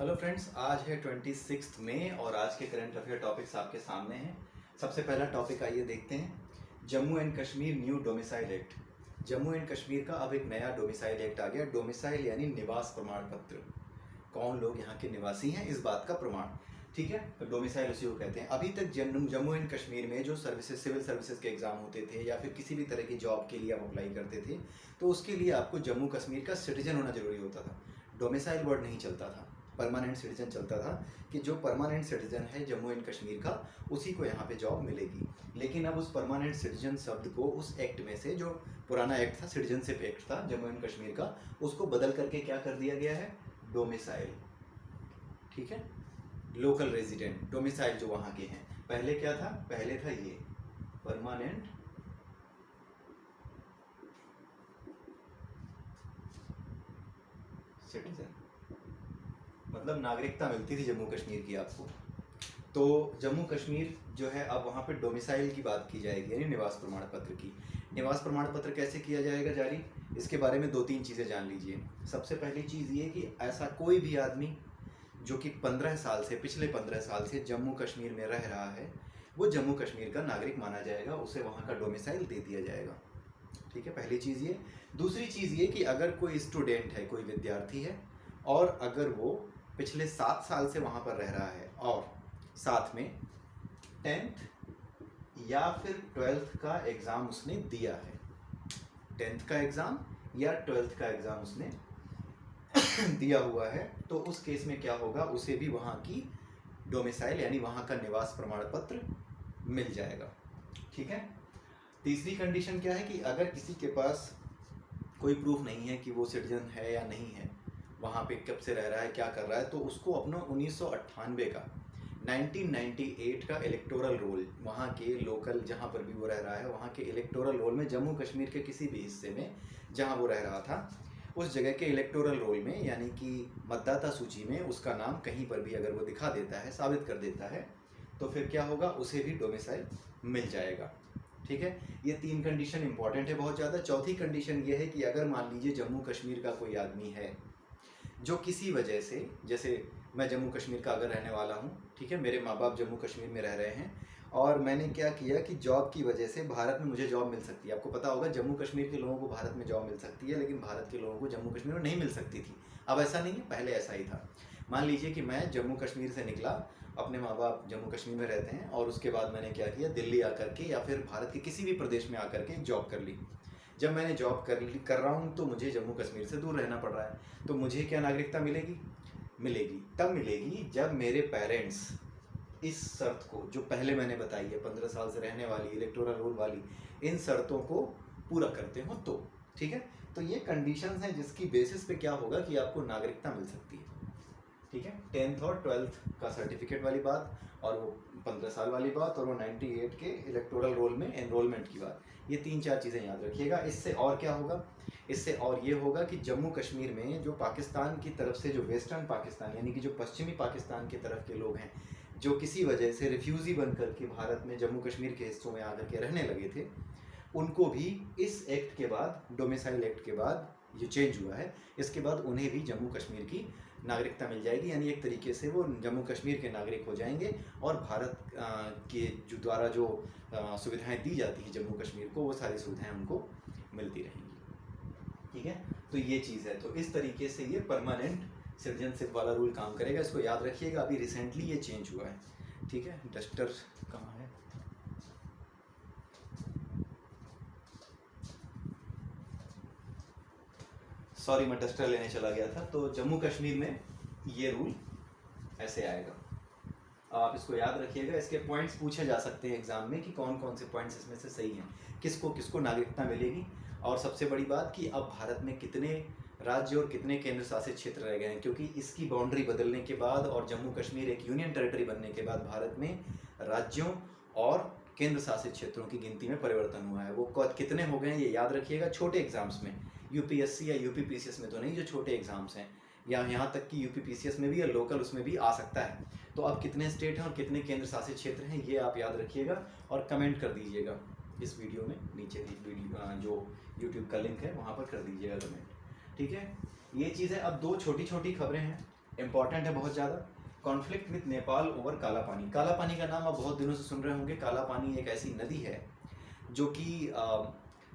Hello friends, आज है 26 मई और आज के करंट अफेयर टॉपिक्स आपके सामने हैं। सबसे पहला टॉपिक आइए देखते हैं। Jammu and Kashmir new domicile act. Jammu and Kashmir का अब एक नया डोमिसाइल एक्ट आ गया। डोमिसाइल यानी निवास प्रमाण पत्र, कौन लोग यहाँ के निवासी हैं इस बात का प्रमाण। ठीक है, तो डोमिसाइल उसी को कहते हैं। अभी तक जम्मू एंड कश्मीर में जो सर्विसेज, सिविल सर्विसेज के एग्जाम होते थे या फिर किसी भी तरह की जॉब के लिए आप अप्लाई करते थे तो उसके लिए आपको जम्मू कश्मीर का सिटीजन होना जरूरी होता था। डोमिसाइल वर्ड नहीं चलता था, परमानेंट सिटीजन चलता था कि जो परमानेंट सिटीजन है जम्मू एंड कश्मीर का उसी को यहाँ पे जॉब मिलेगी। लेकिन अब उस परमानेंट सिटीजन शब्द को उस एक्ट में से, जो पुराना एक्ट था, सिटीजनशिप एक्ट था जम्मू एंड कश्मीर का, उसको बदल करके क्या कर दिया गया है, डोमिसाइल। ठीक है, लोकल रेजिडेंट, डोमिसाइल जो वहाँ के हैं। पहले क्या था, पहले था ये परमानेंट सिटीजन, मतलब नागरिकता मिलती थी जम्मू कश्मीर की आपको। तो जम्मू कश्मीर जो है अब वहाँ पे डोमिसाइल की बात की जाएगी, यानी निवास प्रमाण पत्र की। निवास प्रमाण पत्र कैसे किया जाएगा जारी, इसके बारे में दो तीन चीज़ें जान लीजिए। सबसे पहली चीज़ ये कि ऐसा कोई भी आदमी जो कि 15 साल से, पिछले 15 साल से जम्मू कश्मीर में रह रहा है, वो जम्मू कश्मीर का नागरिक माना जाएगा, उसे वहाँ का डोमिसाइल दे दिया जाएगा। ठीक है, पहली चीज़ ये। दूसरी चीज़ ये कि अगर कोई स्टूडेंट है, कोई विद्यार्थी है, और अगर वो पिछले 7 साल से वहाँ पर रह रहा है और साथ में 10th या फिर 12th का एग्ज़ाम उसने दिया है, 10th का एग्ज़ाम या 12th का एग्ज़ाम उसने दिया हुआ है, तो उस केस में क्या होगा, उसे भी वहाँ की डोमिसाइल यानी वहाँ का निवास प्रमाण पत्र मिल जाएगा। ठीक है। तीसरी कंडीशन क्या है कि अगर किसी के पास कोई प्रूफ नहीं है कि वो सिटीजन है या नहीं है, वहाँ पे कब से रह रहा है, क्या कर रहा है, तो उसको अपना 1998 का 1998 का इलेक्टोरल रोल, वहाँ के लोकल जहाँ पर भी वो रह रहा है वहाँ के इलेक्टोरल रोल में, जम्मू कश्मीर के किसी भी हिस्से में जहाँ वो रह रहा था उस जगह के इलेक्टोरल रोल में, यानी कि मतदाता सूची में उसका नाम कहीं पर भी अगर वो दिखा देता है, साबित कर देता है, तो फिर क्या होगा, उसे भी डोमिसाइल मिल जाएगा। ठीक है, ये 3 कंडीशन इंपॉर्टेंट है बहुत ज़्यादा। चौथी कंडीशन ये है कि अगर मान लीजिए जम्मू कश्मीर का कोई आदमी है जो किसी वजह से, जैसे मैं जम्मू कश्मीर का अगर रहने वाला हूँ, ठीक है, मेरे माँ बाप जम्मू कश्मीर में रह रहे हैं और मैंने क्या किया कि जॉब की वजह से भारत में मुझे जॉब मिल सकती है। आपको पता होगा जम्मू कश्मीर के लोगों को भारत में जॉब मिल सकती है, लेकिन भारत के लोगों को जम्मू कश्मीर में नहीं मिल सकती थी। अब ऐसा नहीं है, पहले ऐसा ही था। मान लीजिए कि मैं जम्मू कश्मीर से निकला, अपने माँ बाप जम्मू कश्मीर में रहते हैं, और उसके बाद मैंने क्या किया, दिल्ली आकर के या फिर भारत के किसी भी प्रदेश में आकर के जॉब कर ली। जब मैंने जॉब कर रहा हूँ तो मुझे जम्मू कश्मीर से दूर रहना पड़ रहा है, तो मुझे क्या नागरिकता मिलेगी, मिलेगी तब मिलेगी जब मेरे पेरेंट्स इस शर्त को, जो पहले मैंने बताई है 15 साल से रहने वाली, इलेक्टोरल रोल वाली, इन शर्तों को पूरा करते हो तो। ठीक है, तो ये कंडीशंस हैं जिसकी बेसिस पे क्या होगा कि आपको नागरिकता मिल सकती है। ठीक है, 10th और 12th का सर्टिफिकेट वाली बात, और वो 15 साल वाली बात, और वो 98 के इलेक्टोरल रोल में एनरोलमेंट की बात, ये 3-4 चीज़ें याद रखिएगा। इससे और क्या होगा, इससे और ये होगा कि जम्मू कश्मीर में जो पाकिस्तान की तरफ से, जो वेस्टर्न पाकिस्तान यानी कि जो पश्चिमी पाकिस्तान की तरफ के लोग हैं, जो किसी वजह से रिफ्यूज़ी बन कर के भारत में जम्मू कश्मीर के हिस्सों में आकर के रहने लगे थे, उनको भी इस एक्ट के बाद, डोमिसाइल एक्ट के बाद, ये चेंज हुआ है, इसके बाद उन्हें भी जम्मू कश्मीर की नागरिकता मिल जाएगी। यानी एक तरीके से वो जम्मू कश्मीर के नागरिक हो जाएंगे और भारत के जो द्वारा जो सुविधाएं दी जाती हैं जम्मू कश्मीर को, वो सारी सुविधाएं उनको मिलती रहेंगी। ठीक है, तो ये चीज़ है। तो इस तरीके से ये परमानेंट सिटीजनशिप वाला रूल काम करेगा, इसको याद रखिएगा। अभी रिसेंटली ये चेंज हुआ है। ठीक है, डस्टर कहाँ है, सॉरी मैं डस्टर लेने चला गया था। तो जम्मू कश्मीर में ये रूल ऐसे आएगा, आप इसको याद रखिएगा। इसके पॉइंट्स पूछे जा सकते हैं एग्जाम में कि कौन कौन से पॉइंट्स इसमें से सही हैं, किसको किसको नागरिकता मिलेगी। और सबसे बड़ी बात कि अब भारत में कितने राज्य और कितने केंद्र शासित क्षेत्र रह गए हैं, क्योंकि इसकी बाउंड्री बदलने के बाद और जम्मू कश्मीर एक यूनियन टेरिटरी बनने के बाद भारत में राज्यों और केंद्र शासित क्षेत्रों की गिनती में परिवर्तन हुआ है। वो कितने हो गए हैं ये याद रखिएगा। छोटे एग्जाम्स में, यूपीएससी या यूपीपीसीएस में तो नहीं, जो छोटे एग्जाम्स हैं, या यहाँ तक कि यूपीपीसीएस में भी या लोकल उसमें भी आ सकता है। तो अब कितने स्टेट हैं और कितने केंद्र शासित क्षेत्र हैं ये आप याद रखिएगा और कमेंट कर दीजिएगा इस वीडियो में, नीचे वीडियो जो यूट्यूब का लिंक है वहाँ पर कर दीजिएगा कमेंट। ठीक है, ये चीज़ है। अब 2 छोटी छोटी खबरें हैं इंपॉर्टेंट है बहुत ज़्यादा। कॉन्फ्लिक्ट विद नेपाल ओवर काला पानी। काला पानी का नाम आप बहुत दिनों से सुन रहे होंगे। काला पानी एक ऐसी नदी है जो कि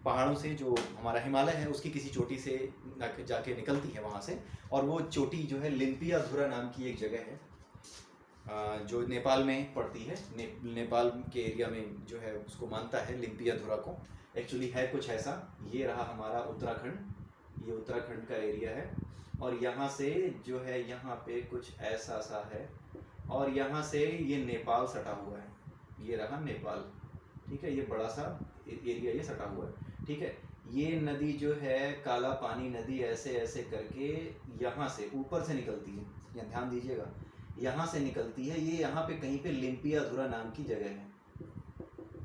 पहाड़ों से, जो हमारा हिमालय है उसकी किसी चोटी से जाके निकलती है वहाँ से, और वो चोटी जो है लिम्पियाधुरा नाम की एक जगह है जो नेपाल में पड़ती है। नेपाल के एरिया में जो है उसको मानता है लिम्पियाधुरा को। एक्चुअली है कुछ ऐसा। ये रहा हमारा उत्तराखंड, ये उत्तराखंड का एरिया है, और यहाँ से जो है यहाँ पे कुछ ऐसा सा है, और यहाँ से ये नेपाल सटा हुआ है। ये रहा नेपाल, ठीक है। ये बड़ा सा एरिया ये सटा हुआ है, ठीक है। ये नदी जो है काला पानी नदी ऐसे ऐसे करके यहाँ से ऊपर से निकलती है, यहाँ ध्यान दीजिएगा, यहाँ से निकलती है। ये यहाँ पे कहीं पे लिम्पियाधुरा नाम की जगह है,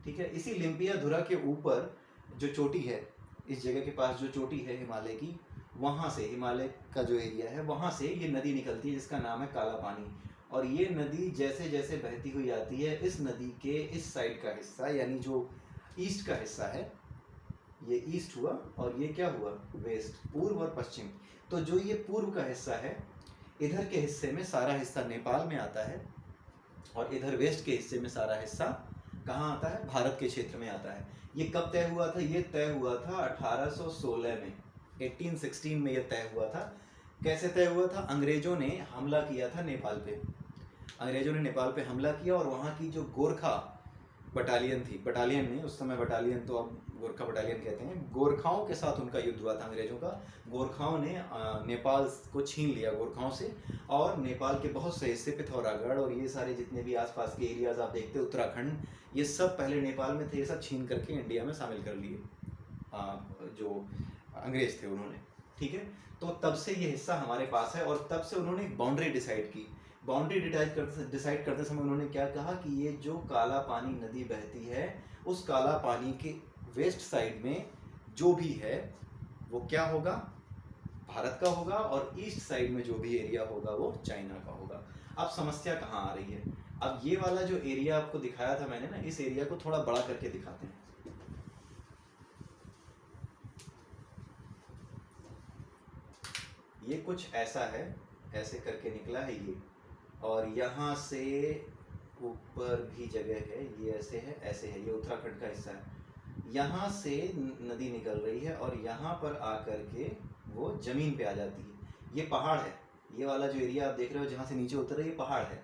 ठीक है। इसी लिम्पियाधुरा के ऊपर जो चोटी है, इस जगह के पास जो चोटी है हिमालय की, वहाँ से, हिमालय का जो एरिया है वहाँ से ये नदी निकलती है जिसका नाम है काला पानी। और ये नदी जैसे जैसे बहती हुई आती है, इस नदी के इस साइड का हिस्सा यानी जो ईस्ट का हिस्सा है, ये ईस्ट हुआ, और ये क्या हुआ, वेस्ट, पूर्व और पश्चिम। तो जो ये पूर्व का हिस्सा है, इधर के हिस्से में सारा हिस्सा नेपाल में आता है, और इधर वेस्ट के हिस्से में सारा हिस्सा कहाँ आता है, भारत के क्षेत्र में आता है। ये कब तय हुआ था, ये तय हुआ था 1816 में, 1816 में ये तय हुआ था। कैसे तय हुआ था, अंग्रेजों ने हमला किया था नेपाल पे। अंग्रेजों ने नेपाल पे हमला किया, और वहाँ की जो गोरखा बटालियन थी, बटालियन नहीं उस समय, बटालियन तो अब गोरखा बटालियन कहते हैं, गोरखाओं के साथ उनका युद्ध हुआ था अंग्रेजों का। गोरखाओं ने नेपाल को छीन लिया गोरखाओं से, और नेपाल के बहुत से हिस्से, पिथौरागढ़ और ये सारे जितने भी आसपास के एरियाज आप देखते हो, उत्तराखंड, ये सब पहले नेपाल में थे, ये सब छीन करके इंडिया में शामिल कर लिए जो अंग्रेज थे उन्होंने, ठीक है। तो तब से ये हिस्सा हमारे पास है, और तब से उन्होंने एक बाउंड्री डिसाइड की। बाउंड्री डिसाइड करते समय उन्होंने क्या कहा कि ये जो काला पानी नदी बहती है, उस काला पानी के वेस्ट साइड में जो भी है वो क्या होगा, भारत का होगा, और ईस्ट साइड में जो भी एरिया होगा वो चाइना का होगा। अब समस्या कहाँ आ रही है, अब ये वाला जो एरिया आपको दिखाया था मैंने ना, इस एरिया को थोड़ा बड़ा करके दिखाते हैं। ये कुछ ऐसा है, ऐसे करके निकला है ये, और यहाँ से ऊपर भी जगह है, ये ऐसे है, ऐसे है, ये उत्तराखंड का हिस्सा है। यहाँ से नदी निकल रही है, और यहाँ पर आकर के वो जमीन पे आ जाती है। ये पहाड़ है, ये वाला जो एरिया आप देख रहे हो जहाँ से नीचे उतर रही है, पहाड़ है।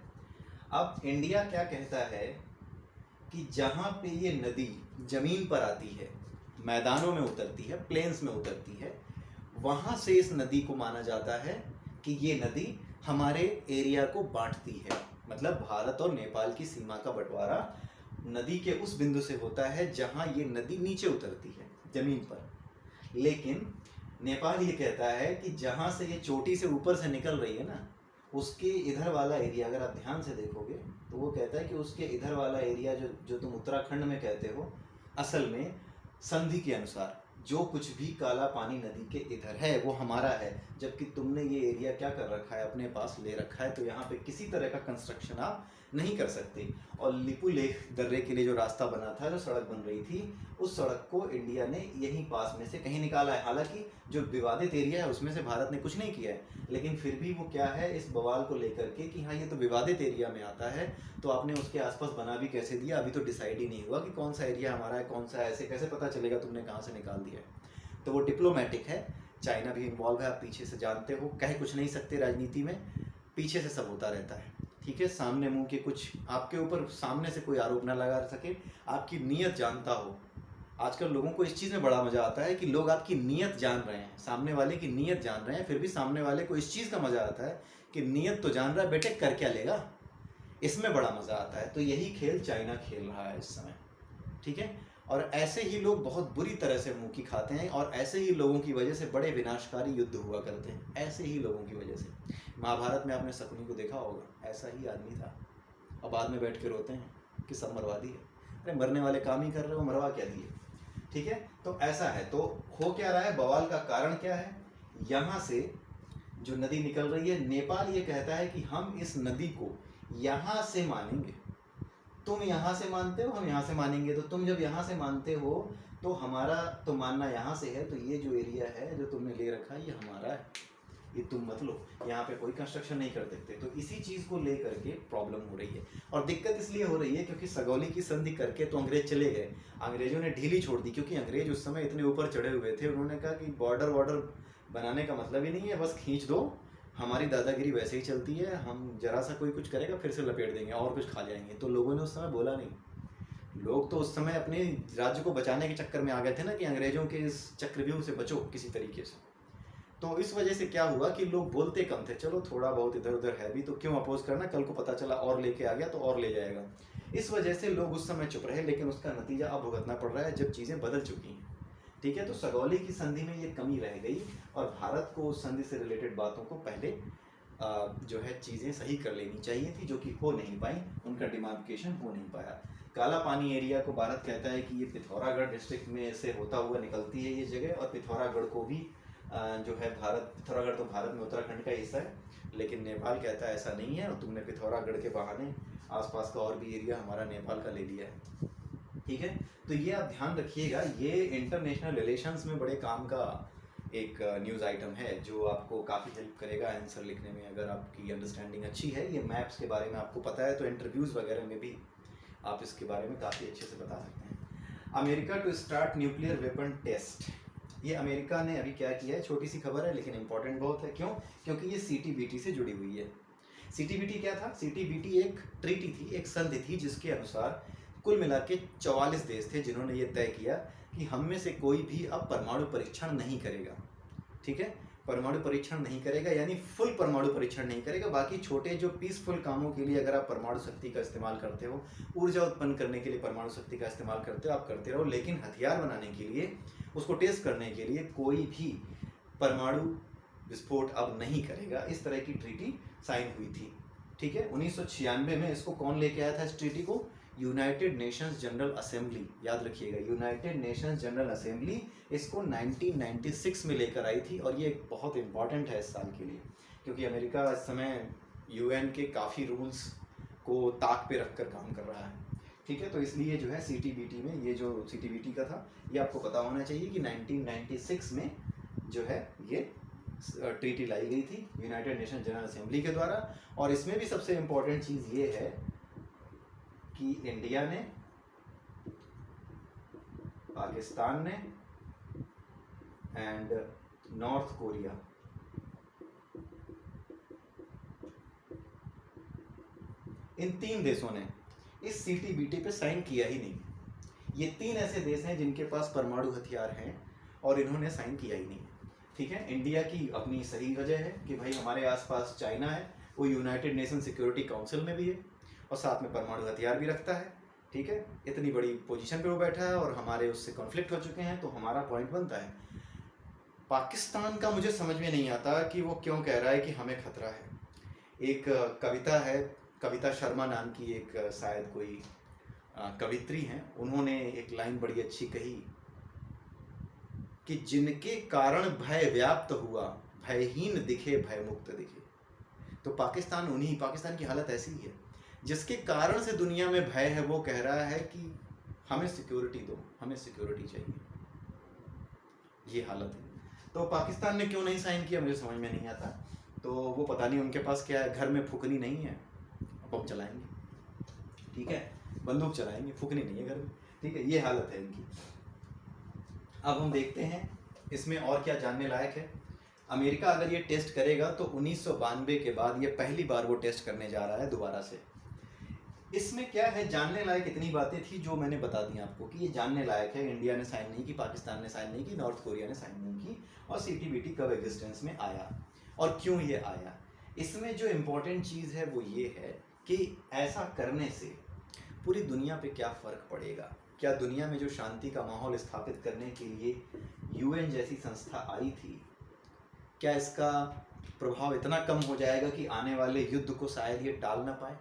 अब इंडिया क्या कहता है कि जहाँ पे ये नदी जमीन पर आती है, मैदानों में उतरती है, प्लेन्स में उतरती है, वहाँ से इस नदी को माना जाता है कि ये नदी हमारे एरिया को बांटती है। मतलब भारत और नेपाल की सीमा का बंटवारा नदी के उस बिंदु से होता है जहाँ ये नदी नीचे उतरती है जमीन पर। लेकिन नेपाल ये कहता है कि जहाँ से ये चोटी से ऊपर से निकल रही है ना, उसके इधर वाला एरिया अगर आप ध्यान से देखोगे तो वो कहता है कि उसके इधर वाला एरिया जो तुम उत्तराखंड में कहते हो, असल में संधि के अनुसार जो कुछ भी काला पानी नदी के इधर है वो हमारा है। जबकि तुमने ये एरिया क्या कर रखा है, अपने पास ले रखा है, तो यहाँ पे किसी तरह का कंस्ट्रक्शन आप नहीं कर सकते। और लिपुलेख दर्रे के लिए जो रास्ता बना था, जो सड़क बन रही थी, उस सड़क को इंडिया ने यहीं पास में से कहीं निकाला है। हालांकि जो विवादित एरिया है उसमें से भारत ने कुछ नहीं किया है, लेकिन फिर भी वो क्या है, इस बवाल को लेकर के कि हाँ ये तो विवादित एरिया में आता है, तो आपने उसके आसपास बना भी कैसे दिया, अभी तो डिसाइड ही नहीं हुआ कि कौन सा एरिया हमारा है, कौन सा, ऐसे कैसे पता चलेगा तुमने कहाँ से निकाल दिया है। तो वो डिप्लोमेटिक है, चाइना भी इन्वॉल्व है, आप पीछे से जानते हो, कह कुछ नहीं सकते राजनीति में, पीछे से सब होता रहता है, ठीक है। सामने मुंह के कुछ आपके ऊपर सामने से कोई आरोप ना लगा सके, आपकी नीयत जानता हो। आजकल लोगों को इस चीज़ में बड़ा मज़ा आता है कि लोग आपकी नीयत जान रहे हैं, सामने वाले की नीयत जान रहे हैं, फिर भी सामने वाले को इस चीज़ का मज़ा आता है कि नीयत तो जान रहा है, बेटे कर क्या लेगा, इसमें बड़ा मज़ा आता है। तो यही खेल चाइना खेल रहा है इस समय, ठीक है। और ऐसे ही लोग बहुत बुरी तरह से मुँह की खाते हैं, और ऐसे ही लोगों की वजह से बड़े विनाशकारी युद्ध हुआ करते हैं, ऐसे ही लोगों की वजह से। महाभारत में आपने शकुनी को देखा होगा, ऐसा ही आदमी था, और बाद में बैठ के रोते हैं कि सब मरवा दिए। अरे मरने वाले काम ही कर रहे हो, मरवा क्या दिए, ठीक है। तो ऐसा है, तो हो क्या रहा है, बवाल का कारण क्या है, यहाँ से जो नदी निकल रही है, नेपाल ये कहता है कि हम इस नदी को यहाँ से मानेंगे, तुम यहाँ से मानते हो, हम यहाँ से मानेंगे। तो तुम जब यहाँ से मानते हो तो हमारा तो मानना यहाँ से है, तो ये जो एरिया है जो तुमने ले रखा है ये हमारा है, ये तुम मत लो, यहाँ पे कोई कंस्ट्रक्शन नहीं कर सकते। तो इसी चीज़ को लेकर के प्रॉब्लम हो रही है। और दिक्कत इसलिए हो रही है क्योंकि सगौली की संधि करके तो अंग्रेज चले गए, अंग्रेजों ने ढीली छोड़ दी, क्योंकि अंग्रेज उस समय इतने ऊपर चढ़े हुए थे। उन्होंने कहा कि बॉर्डर वॉर्डर बनाने का मतलब ही नहीं है, बस खींच दो, हमारी दादागिरी वैसे ही चलती है, हम जरा सा कोई कुछ करेगा फिर से लपेट देंगे और कुछ खा जाएंगे। तो लोगों ने उस समय बोला नहीं। लोग तो उस समय अपने राज्य को बचाने के चक्कर में आ गए थे ना, कि अंग्रेजों के इस चक्रव्यूह से बचो किसी तरीके से। तो इस वजह से क्या हुआ कि लोग बोलते कम थे, चलो थोड़ा बहुत इधर उधर है भी तो क्यों अपोज करना, कल को पता चला और लेके आ गया तो और ले जाएगा। इस वजह से लोग उस समय चुप रहे, लेकिन उसका नतीजा अब भुगतना पड़ रहा है जब चीज़ें बदल चुकी हैं। ठीक है, तो सगौली की संधि में ये कमी रह गई और भारत को उस संधि से रिलेटेड बातों को पहले जो है चीज़ें सही कर लेनी चाहिए थी, जो कि हो नहीं पाई, उनका डिमार्केशन हो नहीं पाया। काला पानी एरिया को भारत कहता है कि ये पिथौरागढ़ डिस्ट्रिक्ट में से होता हुआ निकलती है ये जगह, और पिथौरागढ़ को भी जो है भारत, पिथौरागढ़ तो भारत में उत्तराखंड का हिस्सा है, लेकिन नेपाल कहता है ऐसा नहीं है और तुमने पिथौरागढ़ के बहाने आसपास का और भी एरिया हमारा नेपाल का ले लिया है। ठीक है, तो ये आप ध्यान रखिएगा, ये इंटरनेशनल रिलेशंस में बड़े काम का एक न्यूज़ आइटम है जो आपको काफ़ी हेल्प करेगा आंसर लिखने में, अगर आपकी अंडरस्टैंडिंग अच्छी है, ये मैप्स के बारे में आपको पता है, तो इंटरव्यूज़ वगैरह में भी आप इसके बारे में काफ़ी अच्छे से बता सकते हैं। America to start nuclear weapon test, ये अमेरिका ने अभी क्या किया है, छोटी सी खबर है लेकिन इंपॉर्टेंट बहुत है। क्यों? क्योंकि ये CTBT से जुड़ी हुई है। CTBT क्या था? CTBT एक ट्रीटी थी, एक संधि थी, जिसके अनुसार कुल मिला के 44 देश थे जिन्होंने ये तय किया कि हम में से कोई भी अब परमाणु परीक्षण नहीं करेगा। ठीक है, परमाणु परीक्षण नहीं करेगा, यानी फुल परमाणु परीक्षण नहीं करेगा। बाकी छोटे जो पीसफुल कामों के लिए अगर आप परमाणु शक्ति का इस्तेमाल करते हो, ऊर्जा उत्पन्न करने के लिए परमाणु शक्ति का इस्तेमाल करते हो, आप करते रहो, लेकिन हथियार बनाने के लिए, उसको टेस्ट करने के लिए कोई भी परमाणु विस्फोट अब नहीं करेगा। इस तरह की ट्रीटी साइन हुई थी। ठीक है, 1996 में इसको कौन लेके आया था इस ट्रीटी को? यूनाइटेड नेशंस जनरल असेंबली, याद रखिएगा, यूनाइटेड नेशंस जनरल असेंबली इसको 1996 में लेकर आई थी। और ये बहुत इंपॉर्टेंट है इस साल के लिए, क्योंकि अमेरिका इस समय UN के काफ़ी रूल्स को ताक पे रख कर काम कर रहा है। ठीक है, तो इसलिए जो है CTBT में, ये जो CTBT का था, ये आपको पता होना चाहिए कि 1996 में जो है ये ट्रीटी लाई गई थी यूनाइटेड नेशन जनरल असेंबली के द्वारा। और इसमें भी सबसे इम्पोर्टेंट चीज़ ये है कि इंडिया ने, पाकिस्तान ने एंड नॉर्थ कोरिया, इन 3 देशों ने इस CTBT पे साइन किया ही नहीं। ये 3 ऐसे देश हैं जिनके पास परमाणु हथियार हैं और इन्होंने साइन किया ही नहीं। ठीक है, इंडिया की अपनी सही वजह है कि भाई हमारे आसपास चाइना है, वो यूनाइटेड नेशन सिक्योरिटी काउंसिल में भी है और साथ में परमाणु हथियार भी रखता है। ठीक है, इतनी बड़ी पोजीशन पे वो बैठा है और हमारे उससे कॉन्फ्लिक्ट हो चुके हैं, तो हमारा पॉइंट बनता है। पाकिस्तान का मुझे समझ में नहीं आता कि वो क्यों कह रहा है कि हमें खतरा है। एक कविता है, कविता शर्मा नाम की एक शायद कोई कवित्री हैं, उन्होंने एक लाइन बड़ी अच्छी कही कि जिनके कारण भय व्याप्त हुआ, भयहीन दिखे भय मुक्त दिखे। तो पाकिस्तान की हालत ऐसी ही है, जिसके कारण से दुनिया में भय है, वो कह रहा है कि हमें सिक्योरिटी दो, हमें सिक्योरिटी चाहिए। ये हालत है। तो पाकिस्तान ने क्यों नहीं साइन किया मुझे समझ में नहीं आता। तो वो पता नहीं उनके पास क्या है, घर में फुकनी नहीं है, अब हम चलाएंगे। ठीक है, बंदूक चलाएंगे, फुकनी नहीं है घर में। ठीक है, ये हालत है इनकी। अब हम देखते हैं इसमें और क्या जानने लायक है। अमेरिका अगर ये टेस्ट करेगा तो 1992 के बाद ये पहली बार वो टेस्ट करने जा रहा है दोबारा से। इसमें क्या है जानने लायक, इतनी बातें थी जो मैंने बता दी आपको कि ये जानने लायक है। इंडिया ने साइन नहीं की, पाकिस्तान ने साइन नहीं की, नॉर्थ कोरिया ने साइन नहीं की। और CTBT कब एग्जिस्टेंस में आया और क्यों ये आया। इसमें जो इम्पोर्टेंट चीज़ है वो ये है कि ऐसा करने से पूरी दुनिया पे क्या फ़र्क पड़ेगा। क्या दुनिया में जो शांति का माहौल स्थापित करने के लिए UN जैसी संस्था आई थी, क्या इसका प्रभाव इतना कम हो जाएगा कि आने वाले युद्ध को शायद ये टाल ना पाए,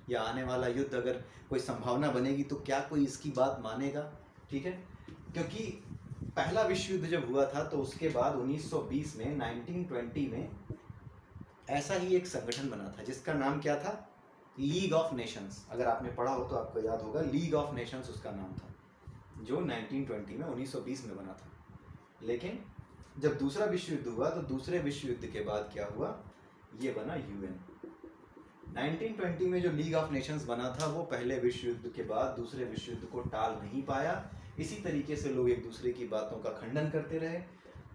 या आने वाला युद्ध अगर कोई संभावना बनेगी तो क्या कोई इसकी बात मानेगा। ठीक है, क्योंकि पहला विश्व युद्ध जब हुआ था तो उसके बाद 1920 में 1920 में ऐसा ही एक संगठन बना था जिसका नाम क्या था, लीग ऑफ नेशंस। अगर आपने पढ़ा हो तो आपको याद होगा, लीग ऑफ नेशंस उसका नाम था, जो 1920 में 1920 में बना था। लेकिन जब दूसरा विश्व युद्ध हुआ तो दूसरे विश्व युद्ध के बाद क्या हुआ, ये बना यूएन। 1920 में जो लीग ऑफ नेशंस बना था वो पहले विश्व युद्ध के बाद दूसरे विश्व युद्ध को टाल नहीं पाया। इसी तरीके से लोग एक दूसरे की बातों का खंडन करते रहे,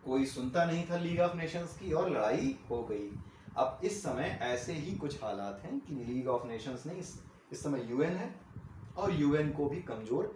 कोई सुनता नहीं था लीग ऑफ नेशंस की और लड़ाई हो गई। अब इस समय ऐसे ही कुछ हालात हैं कि लीग ऑफ नेशंस नहीं, इस समय यूएन है और यूएन को भी कमज़ोर